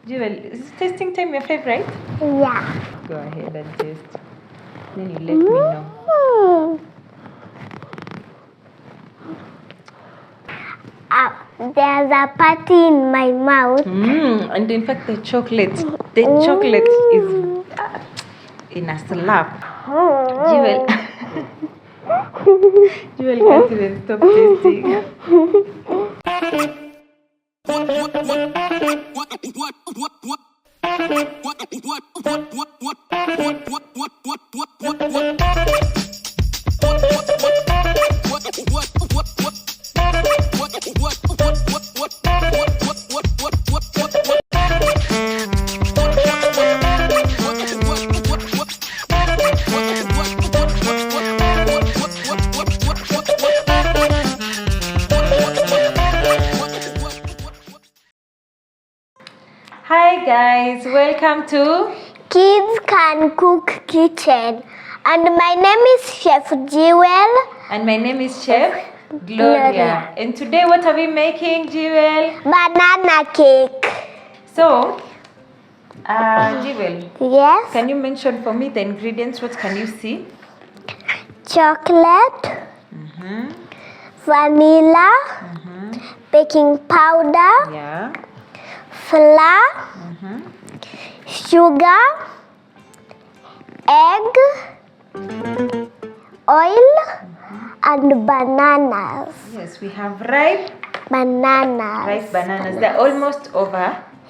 Jewel, is testing time your favorite? Yeah. Go ahead and taste. Then you let me know. There's a party in my mouth. And in fact, the chocolate is in a slap. Jewel, Jewel can't even stop tasting. Hi guys, welcome to Kids Can Cook Kitchen. And my name is Chef Jewel. And my name is Chef Gloria. And today what are we making, Jewel? Banana cake. So, Jewel, Yes. can you mention for me the ingredients? What can you see? Chocolate. Vanilla. Baking powder. Yeah. Flour. Sugar. Egg. Oil. And bananas. Yes, we have ripe Bananas. bananas. They're almost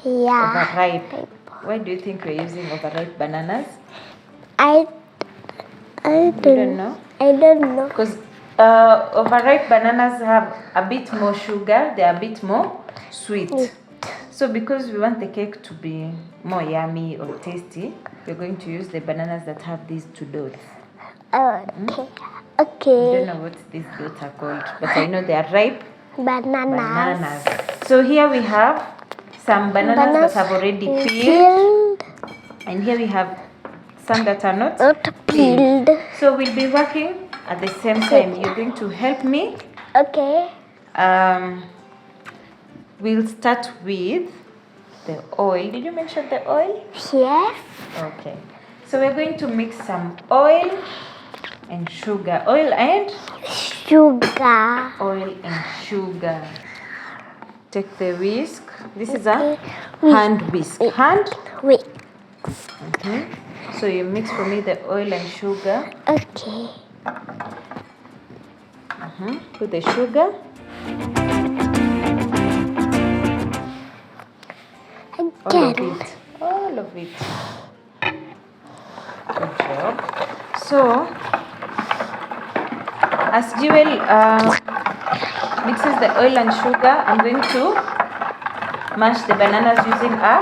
Yeah. overripe. Why do you think we're using overripe bananas? I You don't know? I don't know. Because overripe bananas have a bit more sugar, they're a bit more sweet. So because we want the cake to be more yummy or tasty, we're going to use the bananas that have these two dots. Okay. I Okay. don't know what these dots are called, but I know they are ripe Bananas. bananas. So here we have some bananas that have already peeled, Peeled. and here we have some that are not Not peeled. So we'll be working at the same time. You're going to help me. Okay. We'll start with the oil. Did you mention the oil? Yes. Okay. So we're going to mix some oil and sugar. Oil and sugar. Take the whisk. This is a hand whisk. Hand. Wait. So you mix for me the oil and sugar. Okay. Put the sugar. Again. All of it. Good job. So, as Jewel mixes the oil and sugar, I'm going to mash the bananas using a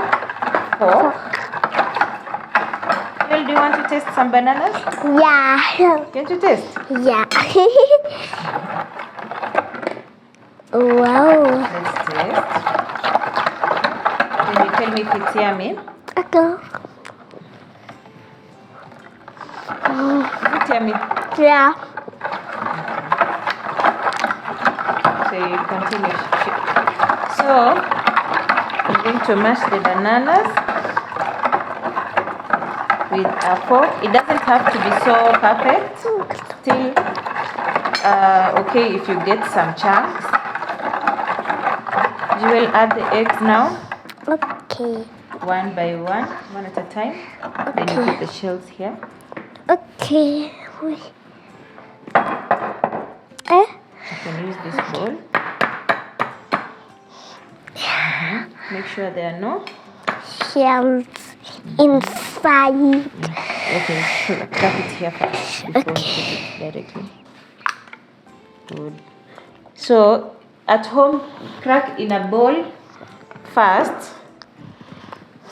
fork. Jewel, do you want to taste some bananas? Yeah. Can you taste? Yeah. Wow. Let's taste. Then you tell me if it's yummy. Okay. Is it yummy? Yeah. So you continue. So I'm going to mash the bananas with a fork. It doesn't have to be so perfect. Still okay if you get some chunks. You will add the eggs now. Okay. One by one at a time. Then you put the shells here. Okay. Wait. You can use this bowl. Make sure there are no Shells inside. Okay, crack it here first before you put it directly. Good. So at home, crack in a bowl first,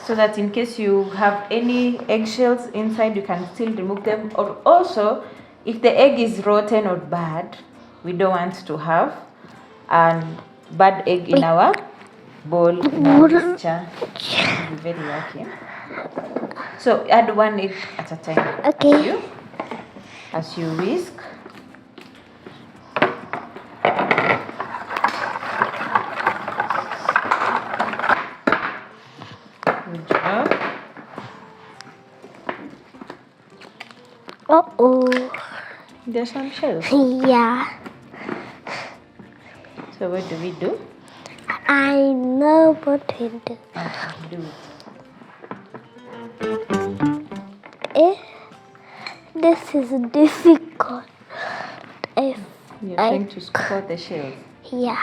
so that in case you have any eggshells inside, you can still remove them. Or also, if the egg is rotten or bad, we don't want to have a bad egg in our bowl, in our mixture. Be very lucky. So add one egg at a time. Okay. As you whisk. Good job. Uh-oh. There's some shells. Yeah. So what do we do? I know what to do. Okay, do it. This is difficult. If You're trying to spot the shells. yeah.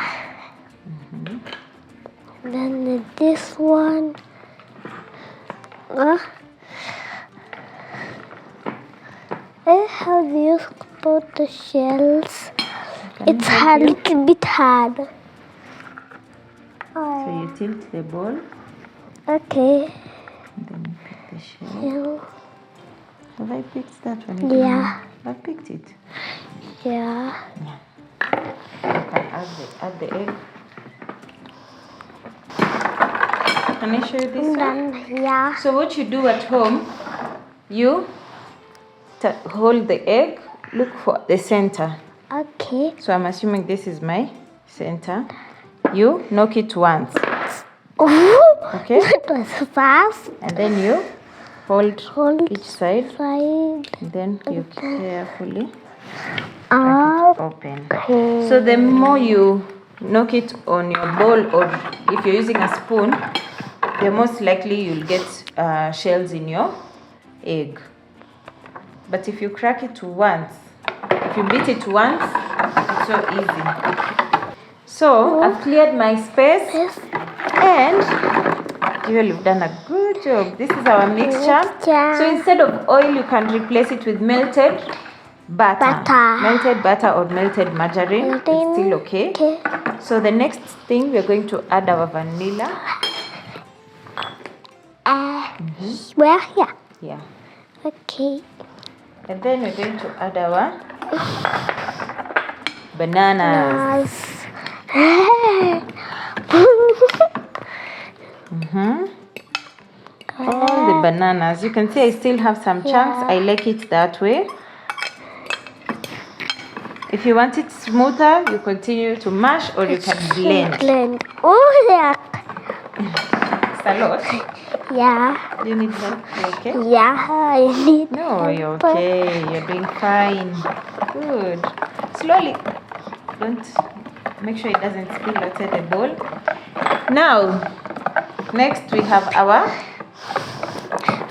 Then this one. How do you spot the shells? It's a little bit hard. So you tilt the ball, Okay. and then you pick the shell. Yeah. Have I picked that one? Yeah. I picked it. Yeah. You can add the egg. Can I show you this one? Then, yeah. So what you do at home, you hold the egg, look for the center. Okay. So I'm assuming this is my center. You knock it once, Oh, okay? that was fast. And then you hold each side. Side. And then you carefully Up. open. So the more you knock it on your bowl, or if you're using a spoon, the most likely you'll get shells in your egg. But if you crack it once, if you beat it once, it's so easy. So I've cleared my space, and you've done a good job. This is our mixture. So instead of oil, you can replace it with melted butter. Melted butter or melted margarine. It's still okay. So the next thing, we're going to add our vanilla. Where? Yeah. Yeah. Okay. And then we're going to add our bananas. All the bananas. You can see I still have some chunks. I like it that way. If you want it smoother, you continue to mash, or you can blend. Oh, yeah. It's a lot. Yeah. You need help? You okay? Yeah, I need. No, you're okay. You're doing fine. Good. Slowly. Don't. Make sure it doesn't spill outside the bowl. Now, next we have our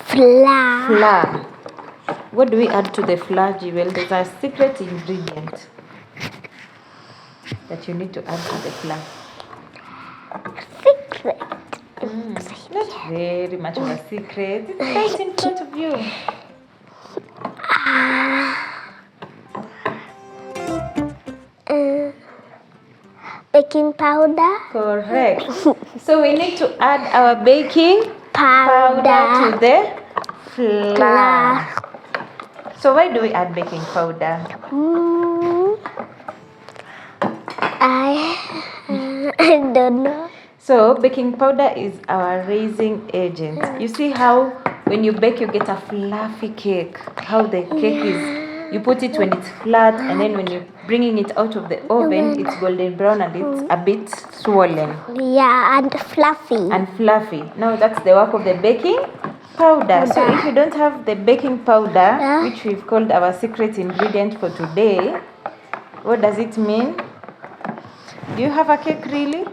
flour. What do we add to the flour, Jewel? There's a secret ingredient that you need to add to the flour. Secret. Not very much of a secret. It's right in front of you. Baking powder. Correct. So we need to add our baking powder to the flour. So why do we add baking powder? I don't know. So baking powder is our raising agent. You see how when you bake you get a fluffy cake. How the cake is, you put it when it's flat, and then when you're bringing it out of the oven, it's golden brown and it's a bit swollen. Yeah, and fluffy. Now that's the work of the baking powder. So if you don't have the baking powder, which we've called our secret ingredient for today, what does it mean? Do you have a cake really?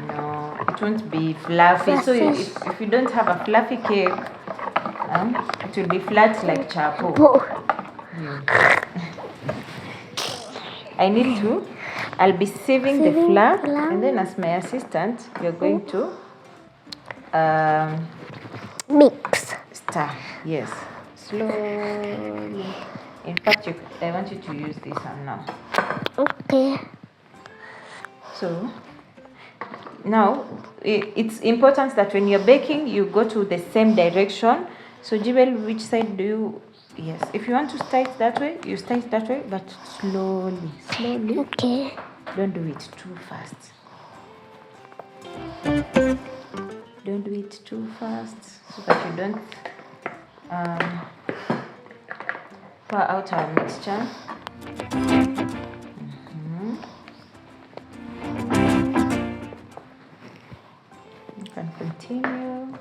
No, it won't be fluffy. So if you don't have a fluffy cake, it will be flat like charcoal. I'll be saving the flour, and then as my assistant, you're going to mix. Stir, yes, slowly. In fact, I want you to use this one now. Okay. So now it's important that when you're baking, you go to the same direction. So Jewel, which side do you? Yes, if you want to start that way, you start that way, but slowly. Okay. Don't do it too fast. Don't do it too fast, so that you don't pour out our mixture. You can continue.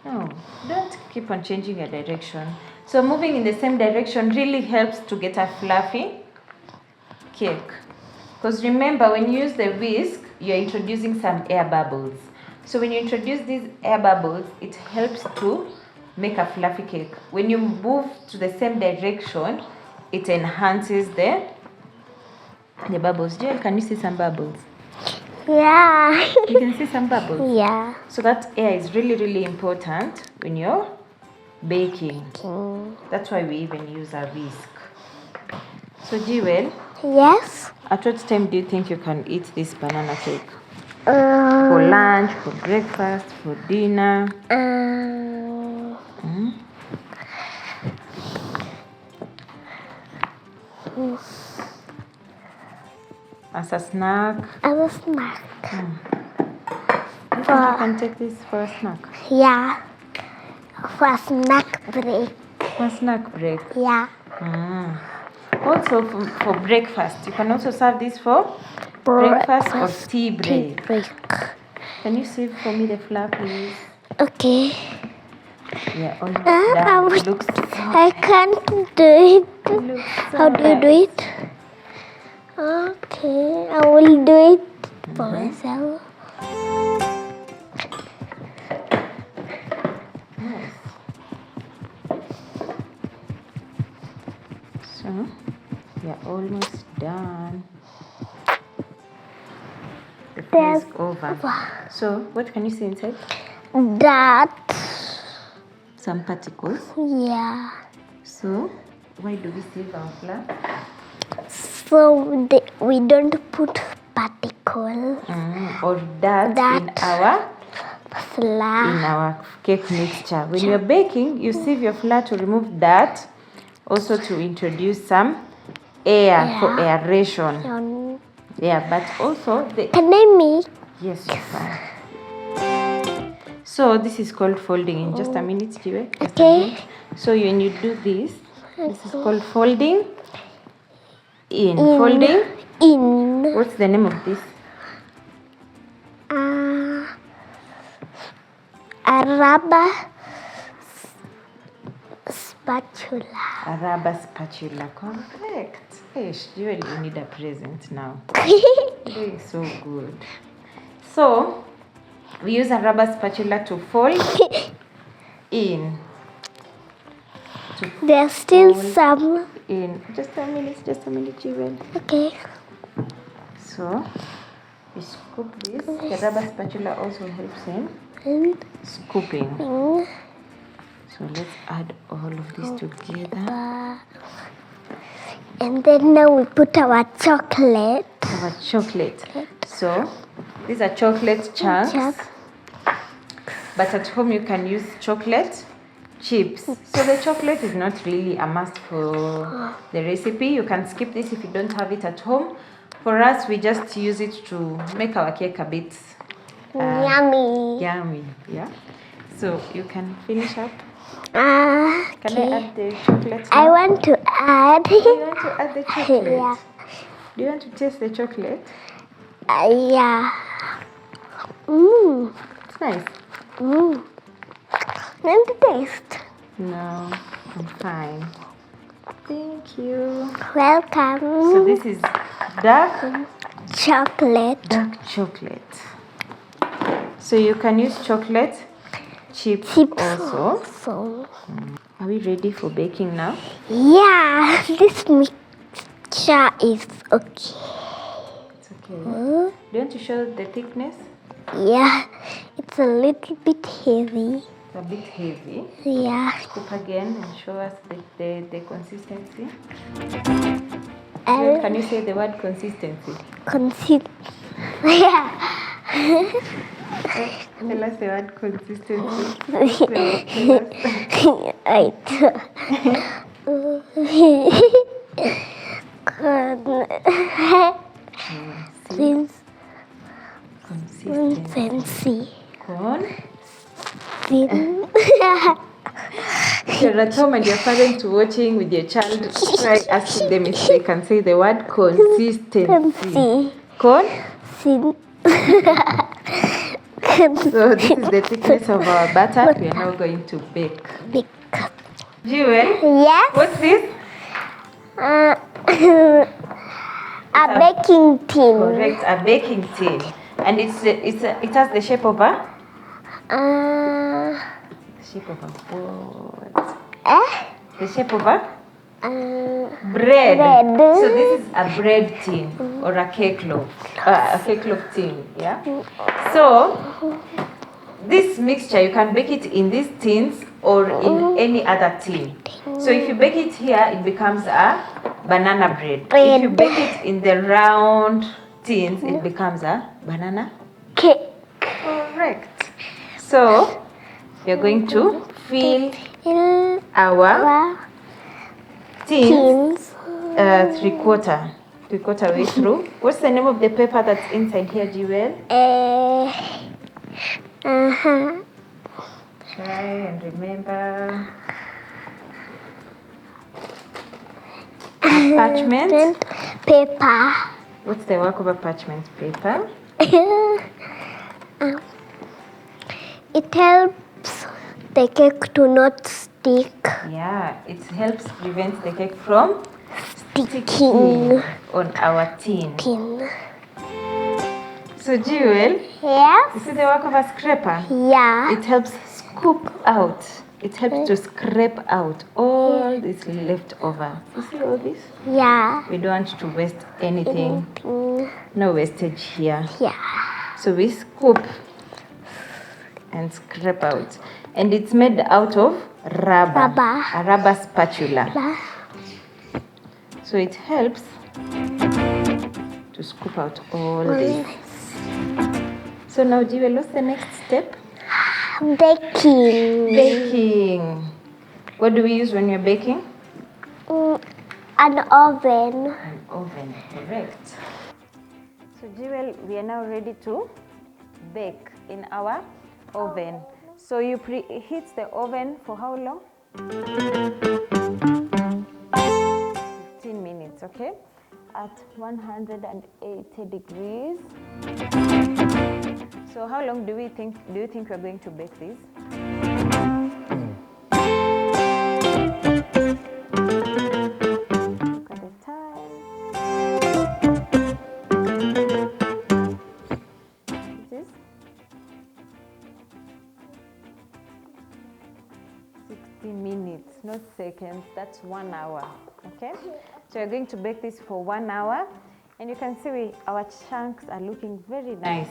No, don't keep on changing your direction. So moving in the same direction really helps to get a fluffy cake. Because remember, when you use the whisk, you're introducing some air bubbles. So when you introduce these air bubbles, it helps to make a fluffy cake. When you move to the same direction, it enhances the bubbles. Joel, can you see some bubbles? Yeah. You can see some bubbles? Yeah. So that air is really, really important when you're baking. That's why we even use a whisk. So Jewel, Yes. at what time do you think you can eat this banana cake? For lunch, for breakfast, for dinner? As a snack? As a snack. You think you can take this for a snack? Yeah. For a snack break. For a snack break? Yeah. Also for breakfast. You can also serve this for breakfast or tea break. Can you save for me the flour, please? Okay. Yeah, almost done. It looks so I can't do it. so How do you do it? Okay, I will do it for myself. Nice. So, we are almost done. The food is over. So, what can you see inside? That. Some particles. Yeah. So, why do we save our flour? So we don't put particles Or that in flour. our cake mixture. When you're baking, you sieve your flour to remove that, also to introduce some air for aeration. Yeah, but also Can I make? Yes, you can. So this is called folding. In just a minute, Jiwe. Okay. So when you do this, this is called folding in. Folding in. What's the name of this? A rubber spatula. A rubber spatula. Correct. Hey, you need a present now. Doing so good. So we use a rubber spatula to fold in. There's still some. In just a minute, Jiwen. Okay. So we scoop this. The rubber spatula also helps in scooping. So let's add all of this together. And then now we put our chocolate. Our chocolate. So these are chocolate chunks. But at home you can use chocolate chips. So the chocolate is not really a must for the recipe. You can skip this if you don't have it at home. For us, we just use it to make our cake a bit yummy. Yummy, yeah. So you can finish up. Okay. Can I add the chocolate now? I want to add. You want to add the chocolate? Yeah. Do you want to taste the chocolate? Yeah. It's nice. Let me taste. No, I'm fine. Thank you. Welcome. So this is dark chocolate. Dark chocolate. So you can use chocolate chips also. Are we ready for baking now? Yeah, this mixture is okay. It's okay. Do you want to show the thickness? Yeah, it's a little bit heavy. It's a bit heavy. Yeah. Scoop again and show us the consistency. Can you say the word consistency? Yeah. Tell us the word consistency. Consistency. You're at home and your parents watching with your child, try asking them if they can say the word consistency. So this is the thickness of our batter. We are now going to bake. Jewel, Yes. what's this? A baking tin. Correct, a baking tin. And it has the shape of a? Shape of a what? The shape of a? Bread. So this is a bread tin or a cake loaf. A cake loaf tin, yeah? So this mixture, you can bake it in these tins or in any other tin. So if you bake it here, it becomes a banana bread. If you bake it in the round tins, it becomes a banana cake. Correct. So we are going to fill our tins three-quarter way through. What's the name of the paper that's inside here, Jewel? Try and remember. Parchment paper. What's the work of a parchment paper? It helps the cake to not stick. Yeah, it helps prevent the cake from Sticking on our tin. So Jewel, Yes. you see the work of a scraper? Yeah. It helps scoop out. It helps to scrape out all this leftover. You see all this? Yeah. We don't want to waste anything. No wastage here. Yeah. So we scoop and scrape out. And it's made out of rubber. A rubber spatula. So it helps to scoop out all this. So now, Jewel, what's the next step? Baking. What do we use when you're baking? An oven. An oven, correct. So Jewel, we are now ready to bake in our oven. So you preheat the oven for how long? 15 minutes, okay? At 180 degrees. So how long do you think we're going to bake this? Look at the time. This is 60 minutes, not seconds. That's 1 hour. Okay? So we're going to bake this for 1 hour. And you can see our chunks are looking very nice.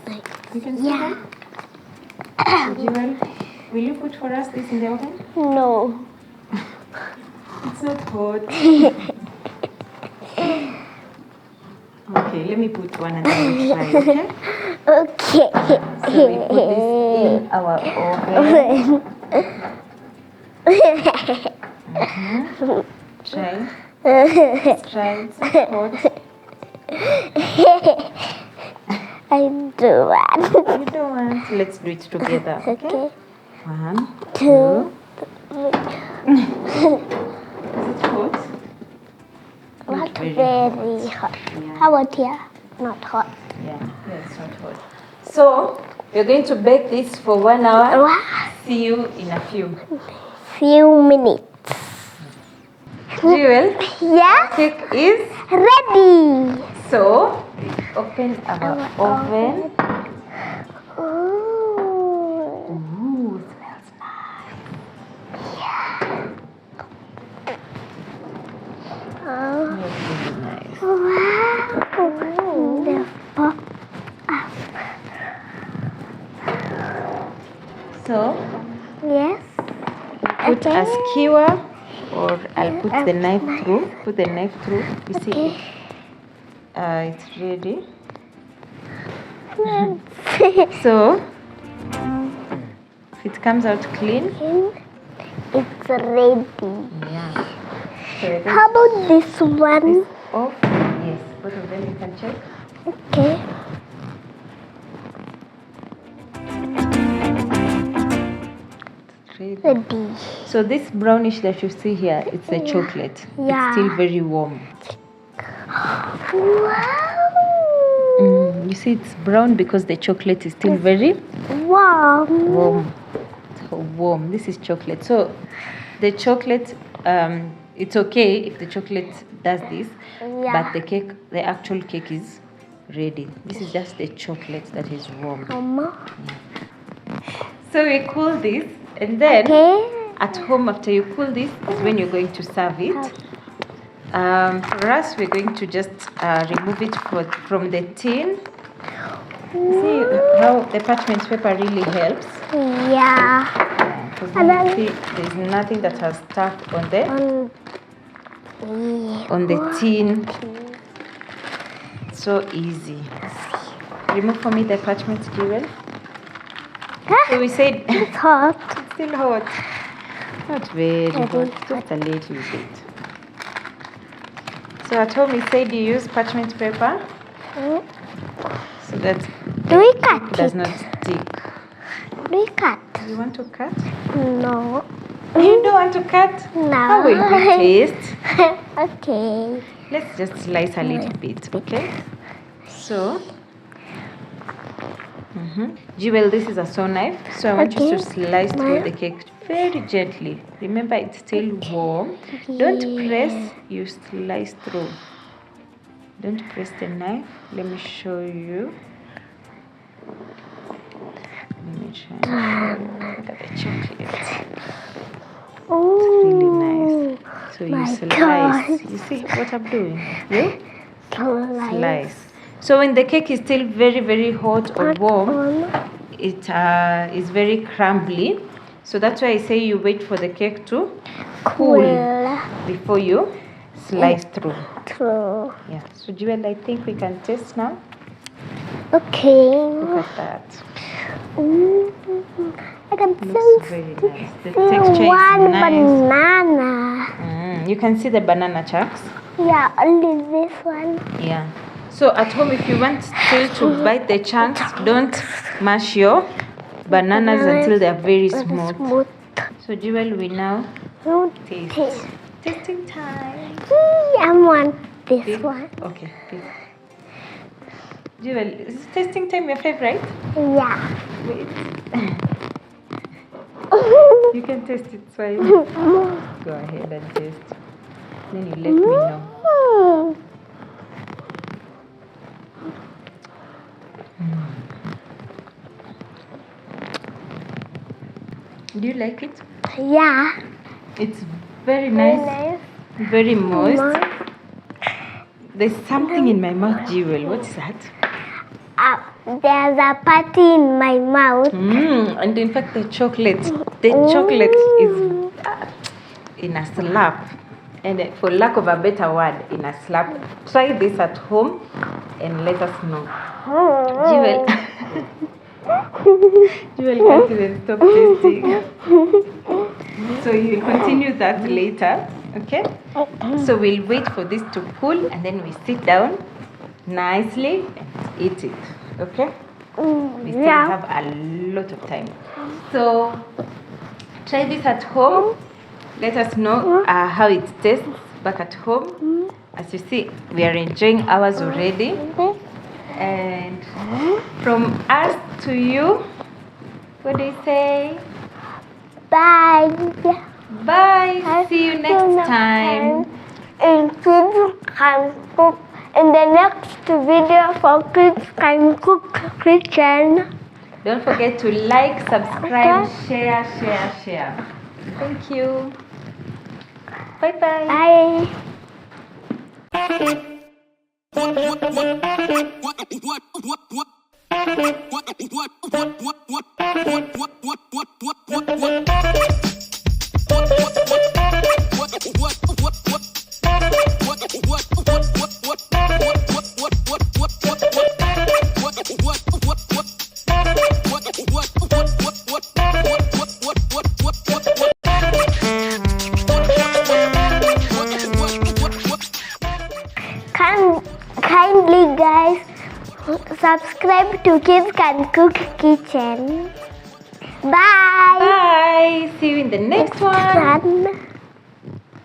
You can see them? So Jewel, will you put for us this in the oven? No. It's not hot. Okay, let me put one and then we'll try, okay? Okay. So we put this in our oven. Try. Try. It's not hot. I do want. You don't want. Let's do it together, okay? 1, 2. Is it hot? Not very hot. Yeah. How about here? Not hot. Yeah, it's not hot. So we're going to bake this for 1 hour. Wow. See you in a few minutes. Jewel, Yes. cake is Ready. so open our oven. Ooh. Ooh, smells nice. Oh. Smells really nice. Wow. The pop. So Yes. put a skewer, or I'll put the knife through. Put the knife through. You see, it's ready. So if it comes out clean, It's ready. yeah. So How about this one? off. Yes, both of them you can check. Okay. Ready. So this brownish that you see here, it's the chocolate. Yeah. It's still very warm. Wow. You see it's brown because the chocolate is still very Warm. warm. This is chocolate. So the chocolate, it's okay if the chocolate does this, but the actual cake is ready. This is just the chocolate that is warm. Mama. So we cool this, and then at home, after you cool this, is when you're going to serve it. For us, we're going to just remove it from the tin. See how the parchment paper really helps? Yeah. Because then see, there's nothing that has stuck on the tin. So easy. Remove for me the parchment, Jewel. So we said it's hot. It's still hot. Not very hot, just a little bit. So at home we said you use parchment paper so that cut does not stick. Do we cut? You want to cut? No. You don't want to cut? No. How will we taste? Okay. Let's just slice a little bit, okay? So, Jewel, this is a saw knife. So I want you to slice through the cake very gently. Remember, it's still warm. Don't press, you slice through. Don't press the knife. Let me show you. Let me try. Look at the chocolate. It's really nice. So you slice. You see what I'm doing? You slice. So when the cake is still very, very hot or warm, it is very crumbly. So that's why I say you wait for the cake to cool before you slice through. Yeah. So Jewel, I think we can taste now. Okay. Look at that. I can Looks very nice. The texture is nice. Banana. You can see the banana chunks. Yeah, only this one. Yeah. So at home, if you want still to bite the chunks, don't mash your bananas until they are very smooth. So Jewel, we now taste. Tasting time. I want this one. Okay. Big. Jewel, is tasting time your favorite? Yeah. Wait. You can taste it, so go ahead and taste. Then you let me know. Do you like it? Yeah. It's very nice, very moist. There's something in my mouth, Jewel. What's that? There's a party in my mouth. And in fact, the chocolate is in a slap. And for lack of a better word, in a slap. Try this at home and let us know. Jewel. Jewel can't even stop tasting. So you'll continue that later, okay? So we'll wait for this to cool and then we sit down nicely and eat it, okay? We still have a lot of time. So try this at home. Let us know how it tastes back at home. As you see, we are enjoying ours already. And from us to you, what do you say? Bye. Bye. See you next time. And kids can cook. In the next video for Kids Can Cook Kitchen. Don't forget to like, subscribe, share. Thank you. Bye-bye. Kindly guys, subscribe to Kids Can Cook Kitchen. Bye. Bye. See you in the next one.